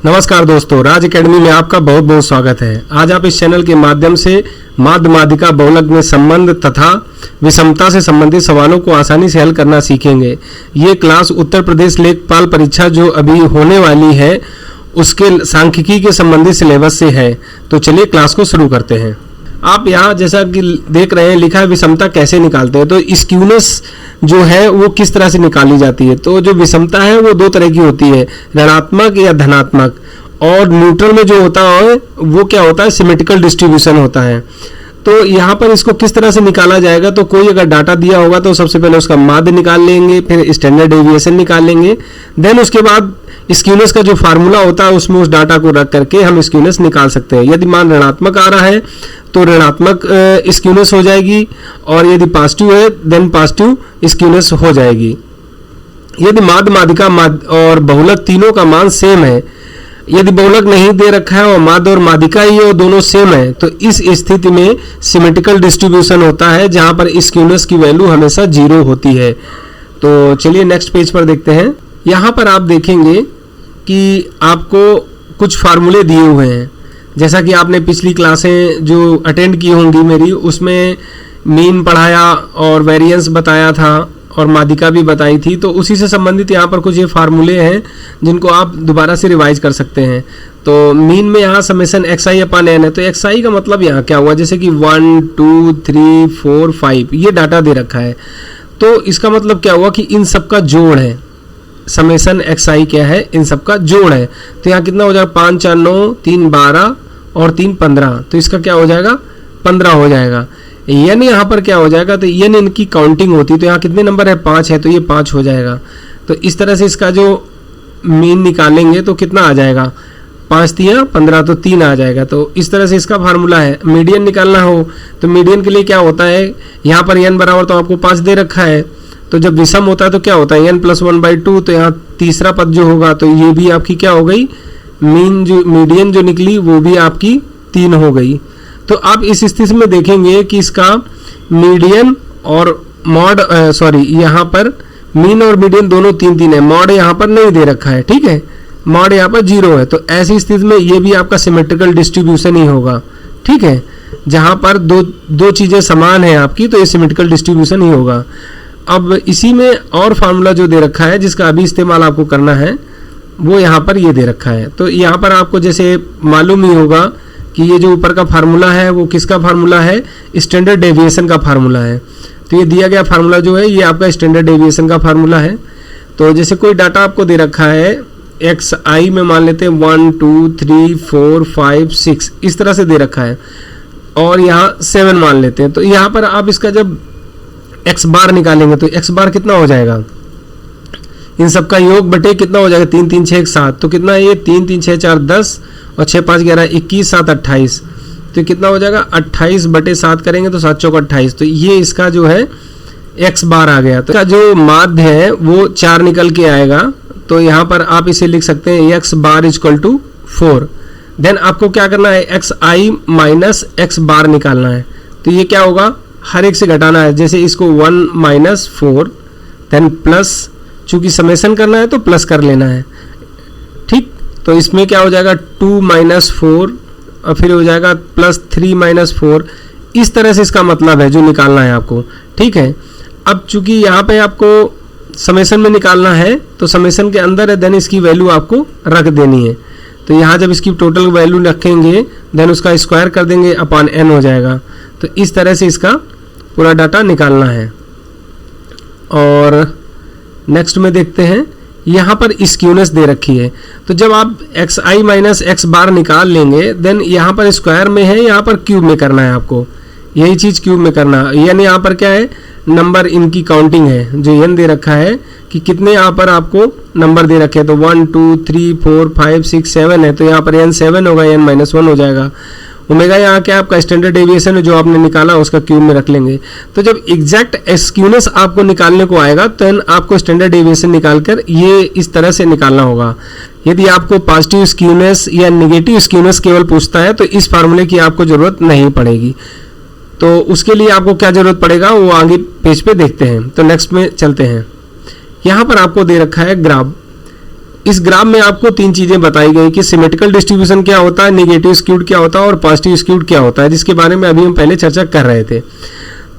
नमस्कार दोस्तों, राज एकेडमी में आपका बहुत बहुत स्वागत है। आज आप इस चैनल के माध्यम से माध्य माध्यिका बहुलक में संबंध तथा विषमता से संबंधित सवालों को आसानी से हल करना सीखेंगे। ये क्लास उत्तर प्रदेश लेखपाल परीक्षा जो अभी होने वाली है उसके सांख्यिकी के संबंधित सिलेबस से है। तो चलिए क्लास को शुरू करते हैं। आप यहाँ जैसा कि देख रहे हैं लिखा है विषमता कैसे निकालते हैं। तो स्क्यूनेस जो है वो किस तरह से निकाली जाती है। तो जो विषमता है वो दो तरह की होती है, ऋणात्मक या धनात्मक। और न्यूट्रल में जो होता है वो क्या होता है, सिमेट्रिकल डिस्ट्रीब्यूशन होता है। तो यहाँ पर इसको किस तरह से निकाला जाएगा, तो कोई अगर डाटा दिया होगा तो सबसे पहले उसका माध्य निकाल लेंगे, फिर स्टैंडर्ड डेविएशन निकाल लेंगे, देन उसके बाद स्क्यूनेस का जो फार्मूला होता है उसमें उस डाटा को रख करके हम स्क्यूनेस निकाल सकते हैं। यदि मान ऋणात्मक आ रहा है तो ऋणात्मक स्क्यूनेस हो जाएगी, और यदि पॉजिटिव है देन पॉजिटिव स्क्यूनेस हो जाएगी। यदि माध्य माध्यिका और बहुलक तीनों का मान सेम है, यदि बहुलक नहीं दे रखा है और माध्य और माध्यिका ही और दोनों सेम है, तो इस स्थिति में सिमेट्रिकल डिस्ट्रीब्यूशन होता है जहां पर स्क्यूनेस की वैल्यू हमेशा 0 होती है। तो चलिए नेक्स्ट पेज पर देखते हैं। यहाँ पर आप देखेंगे कि आपको कुछ फार्मूले दिए हुए हैं। जैसा कि आपने पिछली क्लासें जो अटेंड की होंगी मेरी, उसमें मीन पढ़ाया और वेरिएंस बताया था और माध्यिका भी बताई थी। तो उसी से संबंधित यहाँ पर कुछ ये फार्मूले हैं जिनको आप दोबारा से रिवाइज कर सकते हैं। तो मीन में यहाँ समेशन xi अपॉन n है। तो xi का मतलब यहाँ क्या हुआ, जैसे कि 1 2 3 4 5 ये डाटा दे रखा है। तो इसका मतलब क्या हुआ कि इन सब का जोड़ है। समेशन xi क्या है, इन सब का जोड़ है। तो यहाँ कितना हो जाएगा, 5 4 9 3 12 और 3 15। तो इसका क्या हो जाएगा, 15 हो जाएगा। n यहाँ पर क्या हो जाएगा, तो n इनकी काउंटिंग होती है। तो यहाँ कितने नंबर है, 5 है, तो ये 5 हो जाएगा। तो इस तरह से इसका जो मीन निकालेंगे तो कितना आ जाएगा, 5 3 15, तो 3 आ जाएगा। तो इस तरह से इसका फार्मूला है। मीडियन निकालना हो तो मीडियन के लिए क्या होता है, यहाँ पर n बराबर तो आपको 5 दे रखा है। तो जब विषम होता है तो क्या होता है, n + 1/2। तो यहाँ तीसरा पद जो होगा तो ये भी आपकी क्या हो गई, मीडियन जो निकली वो भी आपकी 3 हो गई। तो आप इस स्थिति में देखेंगे कि इसका मीडियन और मॉड यहाँ पर मीन और मीडियन दोनों 3 3 है। मॉड यहाँ पर नहीं दे रखा है, ठीक है, मॉड यहाँ पर 0 है। तो ऐसी स्थिति में ये भी आपका सिमेट्रिकल डिस्ट्रीब्यूशन ही होगा, ठीक है। जहाँ पर दो चीजें समान है आपकी, तो ये सिमेट्रिकल डिस्ट्रीब्यूशन ही होगा। अब इसी में और फार्मूला जो दे रखा है जिसका अभी इस्तेमाल आपको करना है वो यहाँ पर ये दे रखा है। तो यहाँ पर आपको जैसे मालूम ही होगा कि ये जो ऊपर का फार्मूला है वो किसका फार्मूला है, स्टैंडर्ड डेविएशन का फार्मूला है। तो ये दिया गया फार्मूला जो है ये आपका स्टैंडर्ड डेविएशन का फार्मूला है। तो जैसे कोई डाटा आपको दे रखा है xi में मान लेते हैं 1 2 3 4 5 6 इस तरह से दे रखा है, और यहाँ 7 मान लेते हैं। तो यहाँ पर आप इसका जब x बार निकालेंगे तो x बार कितना हो जाएगा, इन सबका योग बटे कितना हो जाएगा, 3 3 6 7। तो कितना है ये, 3 3 6 4 10 और 6 5 11 21 7 28। तो कितना हो जाएगा, 28 बटे 7 करेंगे तो 7 चौक 28। तो ये इसका जो है x बार आ गया। तो इसका जो माध्य है वो 4 निकल के आएगा। तो यहाँ पर आप इसे लिख सकते हैं x बार = 4। देन आपको क्या करना है, xi माइनस x बार निकालना है। तो ये क्या होगा, हर एक से घटाना है। जैसे इसको 1 - 4 देन प्लस, चूंकि समेशन करना है तो प्लस कर लेना है, ठीक। तो इसमें क्या हो जाएगा, 2 - 4 और फिर हो जाएगा +3 - 4। इस तरह से इसका मतलब है जो निकालना है आपको, ठीक है। अब चूंकि यहाँ पे आपको समेशन में निकालना है तो समेशन के अंदर है, देन इसकी वैल्यू आपको रख देनी है। तो यहाँ जब इसकी टोटल वैल्यू रखेंगे देन उसका स्क्वायर कर देंगे अपॉन n हो जाएगा। तो इस तरह से इसका पूरा डाटा निकालना है। और नेक्स्ट में देखते हैं, यहाँ पर स्क्यूनेस दे रखी है। तो जब आप xi माइनस x बार निकाल लेंगे देन यहाँ पर स्क्वायर में है, यहाँ पर क्यूब में करना है आपको, यही चीज़ क्यूब में करना है। यानी यहाँ पर क्या है, नंबर इनकी काउंटिंग है, जो n दे रखा है कि कितने यहाँ पर आपको नंबर दे रखे हैं। तो 1 2 3 4 5 6 7 है। तो यहाँ पर n 7 होगा, n - 1 हो जाएगा। ओमेगा यहाँ क्या आपका स्टैंडर्ड डेविएशन है जो आपने निकाला उसका क्यूब में रख लेंगे। तो जब एग्जैक्ट स्क्यूनेस आपको निकालने को आएगा तो आपको स्टैंडर्ड डेविएशन निकालकर ये इस तरह से निकालना होगा। यदि आपको पॉजिटिव स्क्यूनेस या नेगेटिव स्क्यूनेस केवल पूछता है तो इस फार्मूले की आपको जरूरत नहीं पड़ेगी। तो उसके लिए आपको क्या जरूरत पड़ेगा वो आगे पेज पे देखते हैं। तो नेक्स्ट में चलते हैं। यहाँ पर आपको दे रखा है ग्राफ। इस ग्राफ में आपको तीन चीजें बताई गई कि सिमेट्रिकल डिस्ट्रीब्यूशन क्या होता है, नेगेटिव स्क्यूड क्या होता है और पॉजिटिव स्क्यूड क्या होता है, जिसके बारे में अभी हम पहले चर्चा कर रहे थे।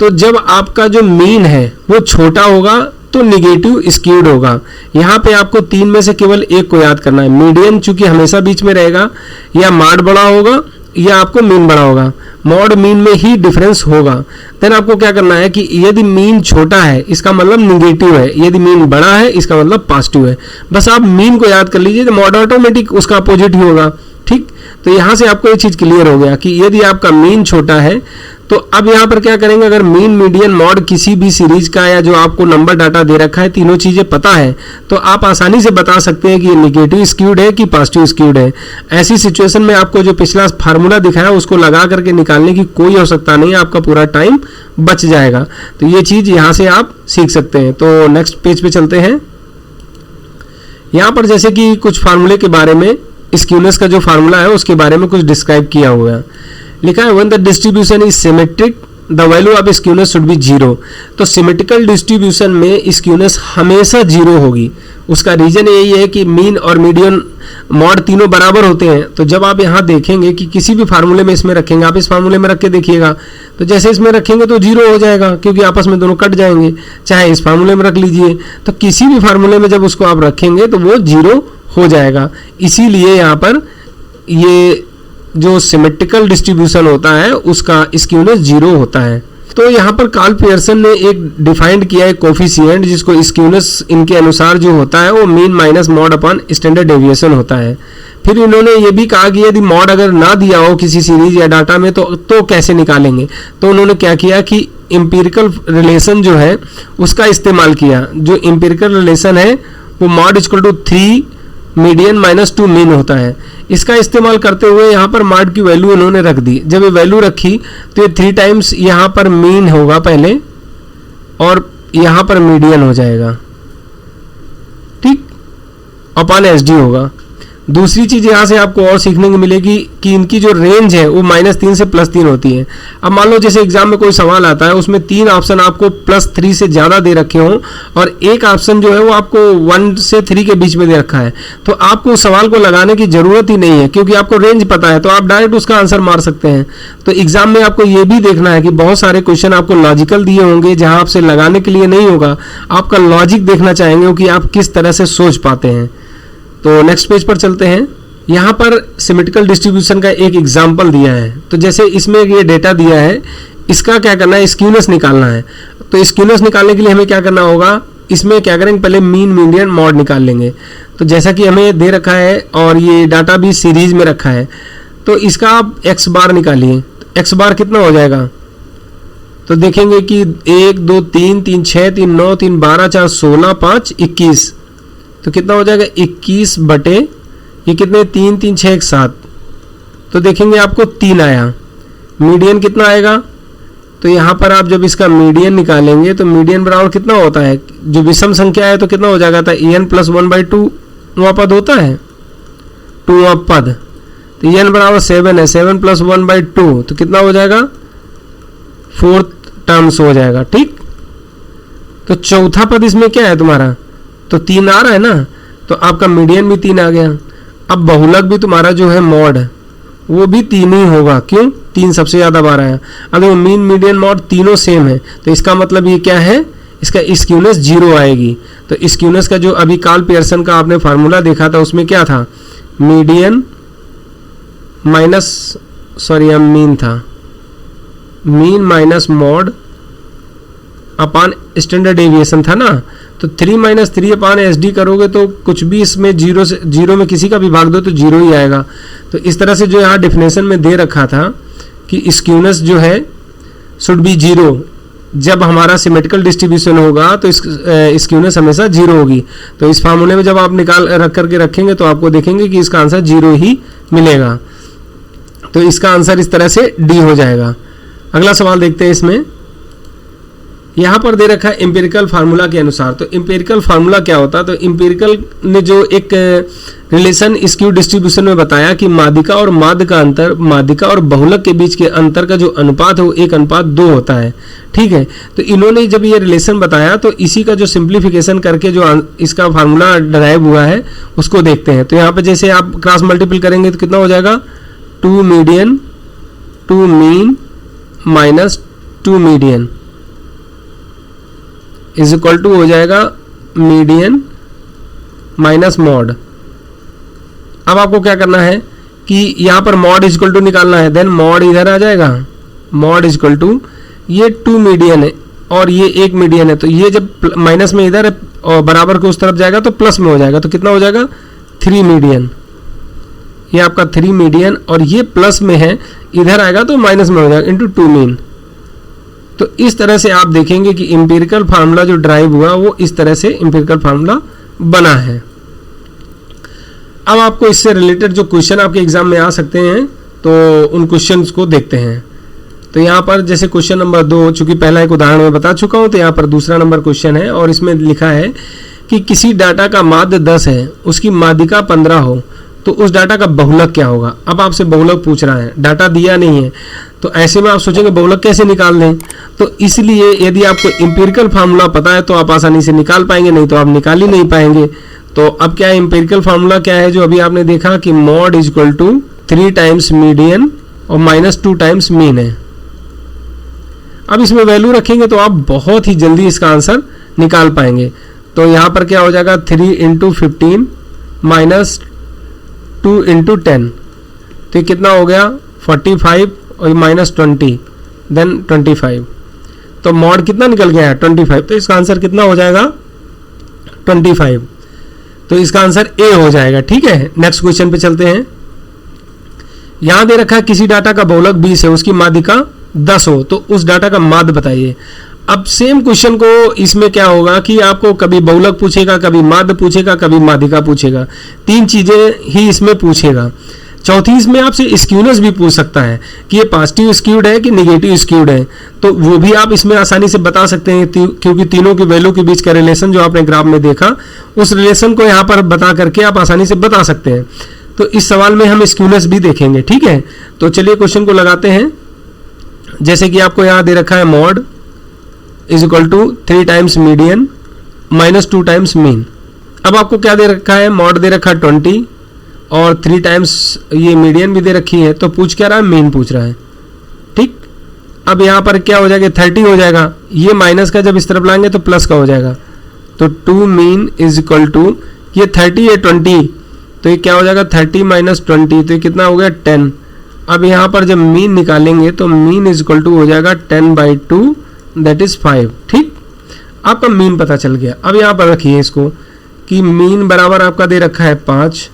तो जब आपका जो मीन है वो छोटा होगा तो निगेटिव स्क्यूड होगा। यहाँ पे आपको तीन में से केवल एक को याद करना है। मीडियन चूंकि हमेशा बीच में रहेगा, या मॉड बड़ा होगा या आपको मीन बड़ा होगा। मॉड मीन में ही डिफरेंस होगा। देन आपको क्या करना है कि यदि मीन छोटा है इसका मतलब निगेटिव है, यदि मीन बड़ा है इसका मतलब पॉजिटिव है। बस आप मीन को याद कर लीजिए तो मॉड ऑटोमेटिक उसका अपोजिट ही होगा। ठीक, तो यहाँ से आपको ये चीज क्लियर हो गया कि यदि आपका मीन छोटा है तो अब यहाँ पर क्या करेंगे, अगर मीन मीडियन मॉड किसी भी सीरीज का या जो आपको नंबर डाटा दे रखा है तीनों चीजें पता है तो आप आसानी से बता सकते हैं कि ये निगेटिव स्क्यूड है कि पॉजिटिव स्क्यूड है। ऐसी सिचुएशन में आपको जो पिछला फार्मूला दिखाया उसको लगा करके निकालने की कोई आवश्यकता नहीं है, आपका पूरा टाइम बच जाएगा। तो ये चीज यहाँ से आप सीख सकते हैं। तो नेक्स्ट पेज पे चलते हैं। यहाँ पर जैसे कि कुछ फार्मूले के बारे में, स्क्यूनेस का जो फार्मूला है उसके बारे में कुछ डिस्क्राइब किया हुआ है। लिखा है when the distribution is symmetric the value of skewness should be zero. तो सिमेट्रिकल डिस्ट्रीब्यूशन में स्क्यूनेस हमेशा जीरो होगी। उसका रीजन यही है कि मीन और मीडियन मॉड तीनों बराबर होते हैं। तो जब आप यहाँ देखेंगे कि किसी भी फार्मूले में इसमें रखेंगे, आप इस फार्मूले में रख के देखिएगा तो जैसे इसमें रखेंगे तो जीरो हो जाएगा क्योंकि आपस में दोनों कट जाएंगे। चाहे इस फार्मूले में रख लीजिए, तो किसी भी फार्मूले में जब उसको आप रखेंगे तो वो जीरो हो जाएगा। इसीलिए यहाँ पर ये जो सिमेट्रिकल डिस्ट्रीब्यूशन होता है उसका स्क्यूनेस जीरो होता है। तो यहाँ पर कार्ल पियर्सन ने एक डिफाइंड किया है कोफिशिएंट, जिसको स्क्यूनेस इनके अनुसार जो होता है वो mean minus mod upon standard deviation होता है। फिर इन्होंने ये भी कहा कि यदि मॉड अगर ना दिया हो किसी सीरीज या डाटा में तो कैसे निकालेंगे। तो उन्होंने क्या किया कि एम्पिरिकल रिलेशन जो है उसका इस्तेमाल किया। जो एम्पिरिकल रिलेशन है वो mode equal to 3 median minus 2 mean होता है। इसका इस्तेमाल करते हुए यहाँ पर मॉड की वैल्यू इन्होंने रख दी। जब ये वैल्यू रखी तो ये 3 टाइम्स यहाँ पर मीन होगा पहले और यहाँ पर मीडियन हो जाएगा, ठीक, अपॉन एसडी होगा। दूसरी चीज यहाँ से आपको और सीखने को मिलेगी कि इनकी जो रेंज है वो -3 से +3 होती है। अब मान लो जैसे एग्जाम में कोई सवाल आता है उसमें 3 ऑप्शन आपको +3 से ज़्यादा दे रखे हों और एक ऑप्शन जो है वो आपको 1 से 3 के बीच में दे रखा है, तो आपको उस सवाल को लगाने की जरूरत ही नहीं है क्योंकि आपको रेंज पता है, तो आप डायरेक्ट उसका आंसर मार सकते हैं। तो एग्जाम में आपको ये भी देखना है कि बहुत सारे क्वेश्चन आपको लॉजिकल दिए होंगे जहाँ आपसे लगाने के लिए नहीं होगा, आपका लॉजिक देखना चाहेंगे कि आप किस तरह से सोच पाते हैं। तो नेक्स्ट पेज पर चलते हैं। यहाँ पर सिमेट्रिकल डिस्ट्रीब्यूशन का एक एग्जाम्पल दिया है। तो जैसे इसमें ये डेटा दिया है, इसका क्या करना है, स्क्यूनेस निकालना है। तो स्क्यूनेस निकालने के लिए हमें क्या करना होगा, इसमें क्या करेंगे, पहले मीन मीडियन मॉड निकाल लेंगे। तो जैसा कि हमें दे रखा है और ये डाटा भी सीरीज में रखा है, तो इसका आप एक्स बार निकालिए। एक्स बार कितना हो जाएगा, तो देखेंगे कि 1 2 3 3 6 3 9 3 12 4 16 5 21, तो कितना हो जाएगा 21 बटे ये कितने 3 3 6 1 7, तो देखेंगे आपको 3 आया। मीडियन कितना आएगा, तो यहाँ पर आप जब इसका मीडियन निकालेंगे तो मीडियन बराबर कितना होता है, जो विषम संख्या है तो कितना हो जाएगा, था en + 1/2 पद होता है 2 पद, तो n बराबर 7 है, 7 + 1/2 तो कितना हो जाएगा 4th टर्म्स हो जाएगा, ठीक। तो चौथा पद इसमें क्या है तुम्हारा, तो 3 आ रहा है ना, तो आपका मीडियन भी 3 आ गया। अब बहुलक भी तुम्हारा जो है मॉड वो भी 3 ही होगा, क्यों, 3 सबसे ज्यादा बार आया। अब देखो मीन मीडियन मॉड तीनों सेम है, तो इसका मतलब ये क्या है, इसका स्क्यूनेस 0 आएगी। तो स्क्यूनेस का जो अभी कार्ल पियर्सन का आपने फार्मूला देखा था उसमें क्या था, मीडियन मीन था, mean minus mod upon standard deviation था ना। तो 3 - 3 अपॉन SD करोगे तो कुछ भी इसमें 0 में किसी का भी भाग दो तो 0 ही आएगा। तो इस तरह से जो यहाँ डेफिनेशन में दे रखा था कि स्क्यूनेस जो है शुड बी 0, जब हमारा सिमेट्रिकल डिस्ट्रीब्यूशन होगा तो स्क्यूनेस हमेशा 0 होगी। तो इस फार्मूले में जब आप निकाल रख करके रखेंगे तो आपको देखेंगे कि इसका आंसर 0 ही मिलेगा। तो इसका आंसर इस तरह से D हो जाएगा। अगला सवाल देखते हैं इसमें। यहाँ पर दे रखा है एम्पिरिकल फार्मूला के अनुसार। तो एम्पिरिकल फार्मूला क्या होता है? तो एम्पिरिकल ने जो एक रिलेशन स्क्यू डिस्ट्रीब्यूशन में बताया कि माध्यिका और माध्य का अंतर, माध्यिका और बहुलक के बीच के अंतर का जो अनुपात है वो 1:2 होता है। ठीक है, तो इन्होंने जब ये रिलेशन बताया तो इसी का जो सिंप्लीफिकेशन करके जो इसका फार्मूला डराइव हुआ है उसको देखते हैं। तो यहाँ पे जैसे आप क्रॉस मल्टीपल करेंगे तो कितना हो जाएगा? 2 median 2 mean minus 2 median is equal to हो जाएगा मीडियन माइनस मॉड। अब आपको क्या करना है कि यहाँ पर मॉड इज इक्वल टू निकालना है, देन मॉड इधर आ जाएगा, मॉड इज इक्वल टू ये 2 मीडियन है और ये 1 मीडियन है, तो ये जब माइनस में इधर और बराबर के उस तरफ जाएगा तो प्लस में हो जाएगा, तो कितना हो जाएगा? 3 मीडियन। ये आपका 3 मीडियन और ये प्लस में है, इधर आएगा तो माइनस में हो जाएगा इंटू 2 मीन। तो इस तरह से आप देखेंगे कि एम्पिरिकल फार्मूला जो ड्राइव हुआ वो इस तरह से एम्पिरिकल फार्मूला बना है। अब आपको इससे रिलेटेड जो क्वेश्चन आपके एग्जाम में आ सकते हैं तो उन क्वेश्चंस को देखते हैं। तो यहाँ पर जैसे क्वेश्चन नंबर 2, चूंकि पहला एक उदाहरण में बता चुका हूँ, तो यहाँ पर दूसरा नंबर क्वेश्चन है और इसमें लिखा है कि किसी डाटा का माध्य 10 है, उसकी माध्यिका 15 हो, तो उस डाटा का बहुलक क्या होगा? अब आपसे बहुलक पूछ रहा है, डाटा दिया नहीं है, तो ऐसे में आप सोचेंगे बहुलक कैसे निकाल दें? तो इसलिए यदि आपको एम्पिरिकल फार्मूला पता है तो आप आसानी से निकाल पाएंगे, नहीं तो आप निकाल ही नहीं पाएंगे। तो अब क्या है एम्पिरिकल फार्मूला क्या है जो अभी आपने देखा कि mode is equal to 3 times median और माइनस 2 टाइम्स मीन है। अब इसमें वैल्यू रखेंगे तो आप बहुत ही जल्दी इसका आंसर निकाल पाएंगे। तो यहाँ पर क्या हो जाएगा? 3 × 15 माइनस 2 × 10, तो ये कितना हो गया? 45 और माइनस 20 देन 25। तो मॉड कितना निकल गया है? 25। तो इसका आंसर कितना हो जाएगा? 25। तो इसका आंसर ए हो जाएगा। ठीक है, नेक्स्ट क्वेश्चन पे चलते हैं। यहां दे रखा है किसी डाटा का बहुलक 20 है, उसकी माध्यिका 10 हो, तो उस डाटा का माध्य बताइए। अब सेम क्वेश्चन को इसमें क्या होगा कि आपको कभी बहुलक पूछेगा, कभी माध्य पूछेगा, कभी माध्यिका पूछेगा, 3 चीजें ही इसमें पूछेगा। चौथी इसमें आपसे स्क्यूनेस भी पूछ सकता है कि ये पॉजिटिव स्क्यूड है कि निगेटिव स्क्यूड है, तो वो भी आप इसमें आसानी से बता सकते हैं क्योंकि तीनों की वैल्यू के बीच का रिलेशन जो आपने ग्राफ में देखा उस रिलेशन को यहाँ पर बता करके आप आसानी से बता सकते हैं। तो इस सवाल में हम स्क्यूनेस भी देखेंगे। ठीक है, तो चलिए क्वेश्चन को लगाते हैं। जैसे कि आपको यहाँ दे रखा है mode is equal to 3 times median minus 2 times mean. अब आपको क्या दे रखा है? मॉड दे रखा है 20 और 3 टाइम्स ये मीडियन भी दे रखी है, तो पूछ क्या रहा है? मीन पूछ रहा है। ठीक, अब यहाँ पर क्या हो जाएगा? 30 हो जाएगा, ये माइनस का जब इस तरफ लाएंगे तो प्लस का हो जाएगा, तो 2 मीन इज इक्वल टू ये 30 है 20, तो ये क्या हो जाएगा? 30 माइनस 20, तो ये कितना हो गया? 10। अब यहाँ पर जब मीन निकालेंगे तो मीन इज इक्वल टू हो जाएगा 10/2 दैट इज 5। ठीक, आपका मीन पता चल गया। अब यहाँ पर रखिए इसको कि मीन बराबर आपका दे रखा है 5,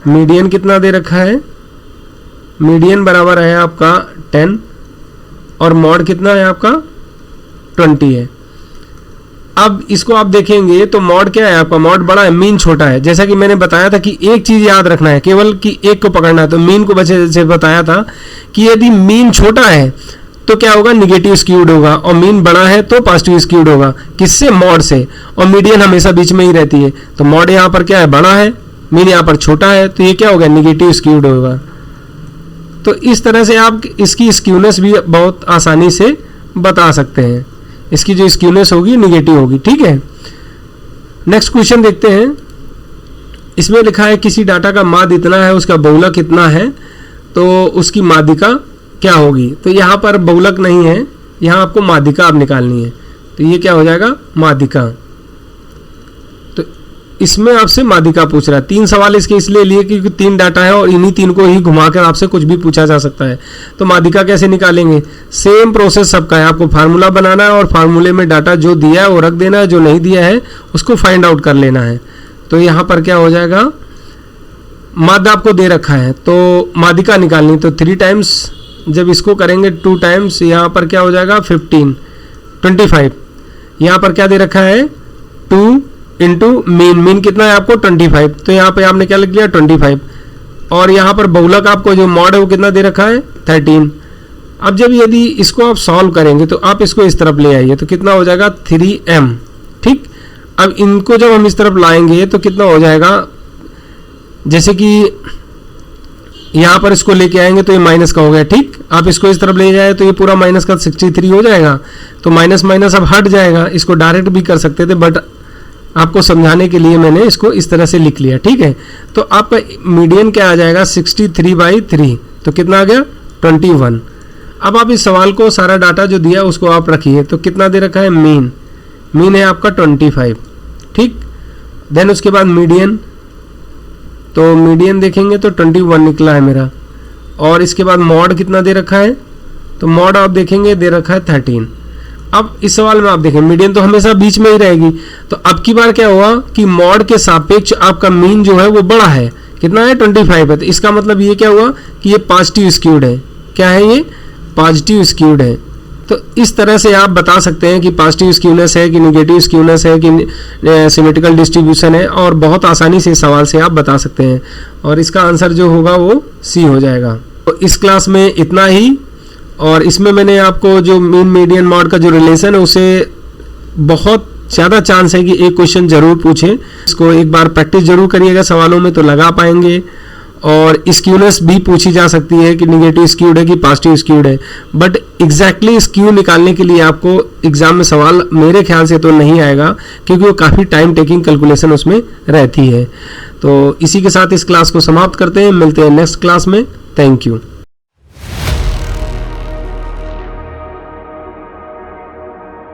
मीडियन कितना दे रखा है? मीडियन बराबर है आपका 10 और मॉड कितना है आपका? 20 है। अब इसको आप देखेंगे तो मॉड क्या है आपका? मॉड बड़ा है, मीन छोटा है। जैसा कि मैंने बताया था कि एक चीज याद रखना है, केवल कि एक को पकड़ना है। तो मीन को बचे से बताया था कि यदि मीन छोटा है तो क्या होगा? निगेटिव स्क्यूड होगा, और मीन बड़ा है तो पॉजिटिव स्क्यूड होगा। किससे? मॉड से। और मीडियन हमेशा बीच में ही रहती है, तो मॉड यहाँ पर क्या है? बड़ा है, मीन यहाँ पर छोटा है, तो ये क्या होगा? निगेटिव स्क्यूड होगा। तो इस तरह से आप इसकी स्क्यूनेस भी बहुत आसानी से बता सकते हैं। इसकी जो स्क्यूनेस होगी निगेटिव होगी। ठीक है, नेक्स्ट क्वेश्चन देखते हैं। इसमें लिखा है किसी डाटा का माध्य इतना है, उसका बहुलक कितना है, तो उसकी माध्यिका क्या होगी? तो यहाँ पर बहुलक नहीं है, यहाँ आपको माध्यिका आप निकालनी है, तो ये क्या हो जाएगा? माध्यिका। तो इसमें आपसे माध्यिका पूछ रहा है। 3 सवाल इसके इसलिए लिए क्योंकि 3 डाटा है और इन्हीं 3 को ही घुमाकर आपसे कुछ भी पूछा जा सकता है। तो माध्यिका कैसे निकालेंगे? सेम प्रोसेस सबका है, आपको फार्मूला बनाना है और फार्मूले में डाटा जो दिया है वो रख देना है, जो नहीं दिया है उसको फाइंड आउट कर लेना है। तो यहाँ पर क्या हो जाएगा? माध्य आपको दे रखा है तो माध्यिका निकालनी, तो 3 टाइम्स जब इसको करेंगे 2 टाइम्स, यहाँ पर क्या हो जाएगा? 15 25। यहाँ पर क्या दे रखा है? 2 इंटू मीन, मीन कितना है आपको? 25, तो यहाँ पे आपने क्या लिख लिया? 25। और यहाँ पर बहुलक आपको जो मॉड है वो कितना दे रखा है? 13। अब जब यदि इसको आप सॉल्व करेंगे तो आप इसको इस तरफ ले आइए तो कितना हो जाएगा 3m, ठीक। अब इनको जब हम इस तरफ लाएंगे तो कितना हो जाएगा, जैसे कि यहाँ पर इसको लेके आएंगे तो ये माइनस का हो गया, ठीक। आप इसको इस तरफ ले जाए तो ये पूरा माइनस का 63 हो जाएगा, तो माइनस माइनस अब हट जाएगा। इसको डायरेक्ट भी कर सकते थे बट आपको समझाने के लिए मैंने इसको इस तरह से लिख लिया, ठीक है। तो आपका मीडियन क्या आ जाएगा 63/3, तो कितना आ गया 21। अब आप इस सवाल को सारा डाटा जो दिया उसको आप रखिए, तो कितना दे रखा है मीन है आपका 25, ठीक। देन उसके बाद मीडियन, तो मीडियन देखेंगे तो 21 निकला है मेरा। और इसके बाद मॉड कितना दे रखा है, तो मॉड आप देखेंगे दे रखा है 13। अब इस सवाल में आप देखें मीडियन तो हमेशा बीच में ही रहेगी, तो अब की बार क्या हुआ कि मॉड के सापेक्ष आपका मीन जो है वो बड़ा है, कितना है 25 है। तो इसका मतलब ये क्या हुआ कि ये पॉजिटिव स्क्यूड है। क्या है ये पॉजिटिव स्क्यूड है। तो इस तरह से आप बता सकते हैं कि पॉजिटिव स्क्यूनेस है कि नेगेटिव स्क्यूनेस है कि सिमेट्रिकल डिस्ट्रीब्यूशन है, और बहुत आसानी से इस सवाल से आप बता सकते हैं। और इसका आंसर जो होगा वो सी हो जाएगा। तो इस क्लास में इतना ही, और इसमें मैंने आपको जो मीन मीडियन मॉड का जो रिलेशन है उसे बहुत ज़्यादा चांस है कि एक क्वेश्चन जरूर पूछे। इसको एक बार प्रैक्टिस जरूर करिएगा सवालों में तो लगा पाएंगे। और स्क्यूनेस भी पूछी जा सकती है कि निगेटिव स्क्यूड है कि पॉजिटिव स्क्यूड है, बट एग्जैक्टली स्क्यू निकालने के लिए आपको एग्जाम में सवाल मेरे ख्याल से तो नहीं आएगा, क्योंकि वो काफ़ी टाइम टेकिंग कैलकुलेशन उसमें रहती है। तो इसी के साथ इस क्लास को समाप्त करते हैं, मिलते हैं नेक्स्ट क्लास में। Thank you.